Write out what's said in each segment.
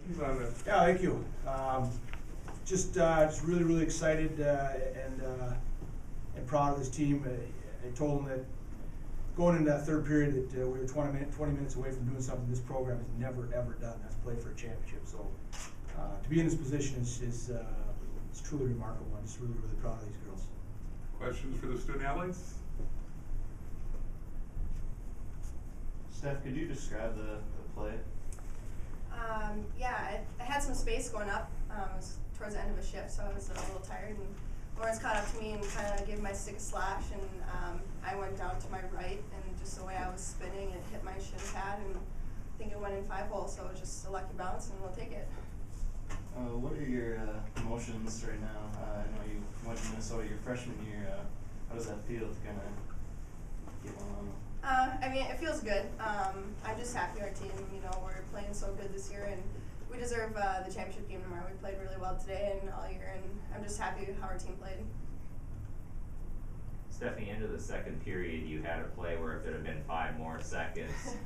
He's on there. Yeah, thank you. Just really excited and proud of this team. I told them that going into that third period that we were 20 minutes away from doing something this program has never ever done. That's play for a championship. So to be in this position is it's truly remarkable. I'm just really proud of these girls. Questions for the student athletes? Steph, could you describe the play? Yeah, I had some space going up. It was towards the end of a shift, so I was a little tired. And Lawrence caught up to me and kind of gave my stick a slash, and I went down to my right, and just the way I was spinning, it hit my shin pad, and I think it went in 5-hole, so it was just a lucky bounce, and we'll take it. What are your emotions right now? I know you went to Minnesota your freshman year. How does that feel to kind of get one on? I mean, it feels good. I'm just happy our team, we're playing so good this year, and we deserve the championship game tomorrow. We played really well today and all year, and I'm just happy how our team played. Stephanie, into the second period, you had a play where if it had been 5 more seconds,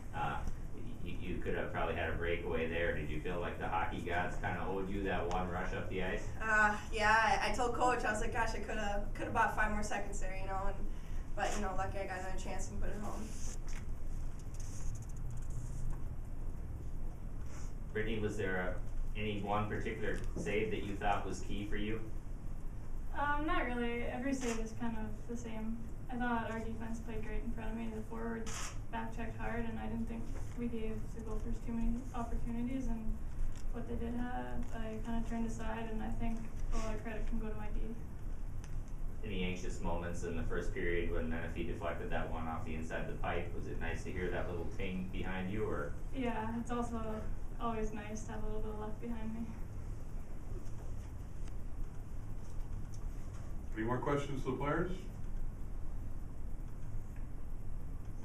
you could have probably had a breakaway there. Did you feel like the hockey gods kind of owed you that one rush up the ice? Yeah, I told Coach, I was like, gosh, I could have bought 5 more seconds there, but lucky I got another chance and put it home. Brittni, was there any one particular save that you thought was key for you? Not really. Every save is kind of the same. I thought our defense played great in front of me. The forwards back-checked hard, and I didn't think we gave the goalters too many opportunities. And what they did have, I kind of turned aside, and I think all our credit can go to my D. Any anxious moments in the first period when Menifee deflected that one off the inside of the pipe? Was it nice to hear that little ting behind you, or? Yeah, it's also always nice to have a little bit of luck behind me. Any more questions to the players?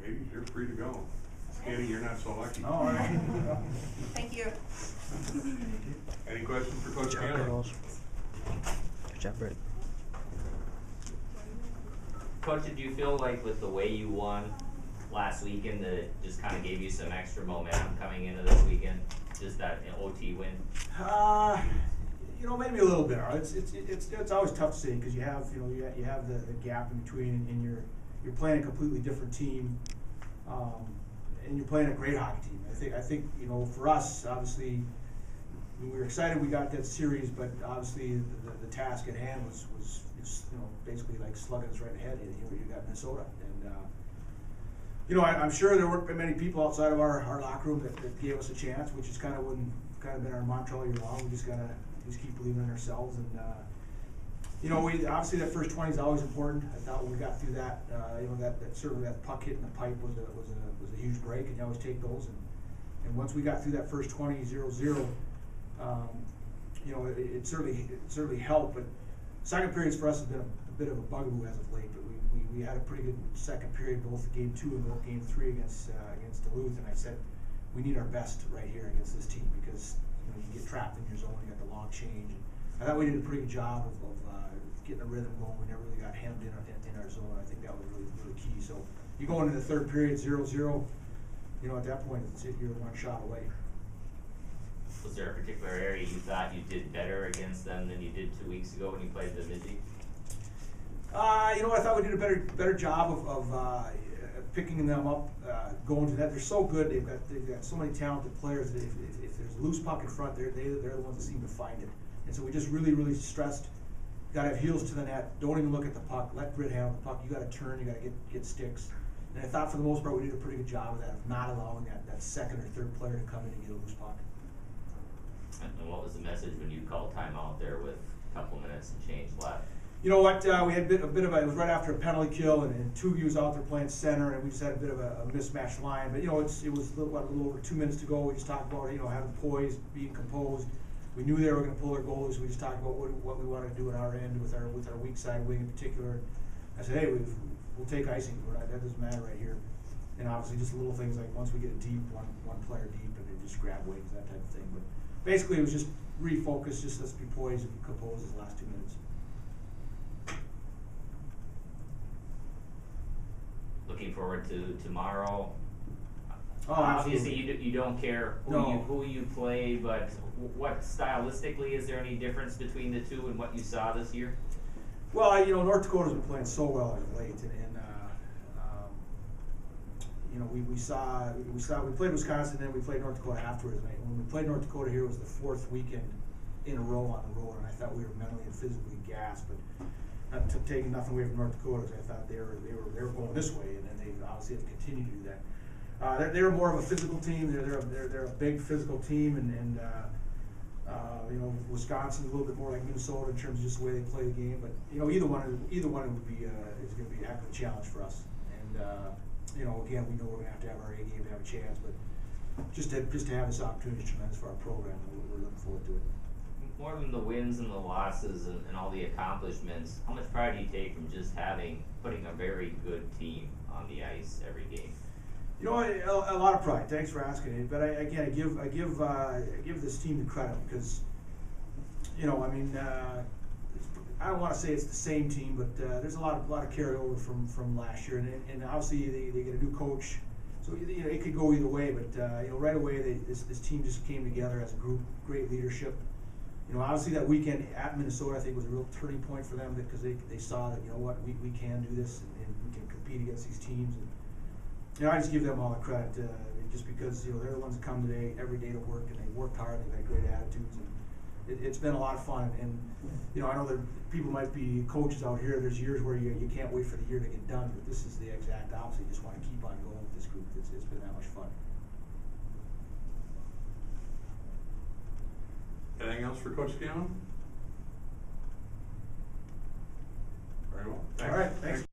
Maybe you're free to go. Annie, you're not so lucky. All right. Thank you. Any questions for Coach Scanlan? Good job, Britt. Coach, did you feel like with the way you won last weekend that it just kind of gave you some extra momentum coming into this weekend? Just that OT win? Maybe a little bit. It's always tough to say because you have the gap in between, and you're playing a completely different team, and you're playing a great hockey team. I think for us, obviously, we were excited we got that series, but obviously the task at hand was basically like slugging us right ahead. You got Minnesota, and I'm sure there weren't many people outside of our locker room that gave us a chance, which is kind of been our mantra all year long. We just gotta keep believing in ourselves, and we obviously that first 20 is always important. I thought when we got through that, that certainly that puck hitting the pipe was a huge break, and you always take those. And once we got through that first 20, 0-0, it certainly helped. But second periods for us has been a bit of a bugaboo as of late. But we had a pretty good second period, both game 2 and both game 3 against Duluth, and I said we need our best right here against this team because you get trapped in your zone, you got the long change. And I thought we did a pretty good job of getting a rhythm going. We never really got hemmed in our zone. I think that was really key. So you go into the third period 0-0, at that point you're one shot away. Was there a particular area you thought you did better against them than you did 2 weeks ago when you played Bemidji? I thought we did a better job of picking them up, going to that. They're so good. They've got so many talented players that if there's a loose puck in front, they're the ones that seem to find it. And so we just really stressed. You got to have heels to the net. Don't even look at the puck. Let Britt handle the puck. You got to turn. You got to get sticks. And I thought for the most part we did a pretty good job of that, of not allowing that second or third player to come in and get a loose puck. And what was the message when you called timeout there with a couple minutes and change left? You know what? We had a bit of it was right after a penalty kill, and Tugi was out there playing center, and we just had a bit of a mismatched line. But it was a little over 2 minutes to go. We just talked about having poise, being composed. We knew they were going to pull their goalies. So we just talked about what we wanted to do on our end with our weak side wing in particular. I said, hey, we'll take icing. That doesn't matter right here. And obviously just little things like once we get it deep, one player deep, and then just grab wings, that type of thing. But basically it was just refocus, just let's be poised and composed these last 2 minutes. Looking forward to tomorrow. Oh, Obviously, absolutely. you don't care No. who you play, but what stylistically, is there any difference between the two and what you saw this year? Well, North Dakota's been playing so well as of late, and we played Wisconsin, then we played North Dakota afterwards. And when we played North Dakota here, it was the fourth weekend in a row on the road, and I thought we were mentally and physically gassed. But not taking nothing away from North Dakota, I thought they were going this way, and then they obviously have continued to do that. They're more of a physical team. They're a big physical team, and Wisconsin's a little bit more like Minnesota in terms of just the way they play the game. But either one would be is going to be a heck of a challenge for us. And again, we know we're going to have our A game to have a chance. But just to have this opportunity is tremendous for our program. We're looking forward to it. More than the wins and the losses and all the accomplishments, how much pride do you take from just putting a very good team on the ice every game? A lot of pride. Thanks for asking it. But I give this team the credit because, I don't want to say it's the same team, but there's a lot of carryover from last year, and obviously they get a new coach, so it could go either way. But right away this team just came together as a group, great leadership. Obviously that weekend at Minnesota I think was a real turning point for them because they saw that we can do this and we can compete against these teams. And I just give them all the credit, just because they're the ones that come today every day to work, and they worked hard. They've got great attitudes, and it's been a lot of fun. And I know that people might be coaches out here. There's years where you can't wait for the year to get done, but this is the exact opposite. You just want to keep on going with this group. It's been that much fun. Anything else for Coach Scanlan? Very well. All right, thanks.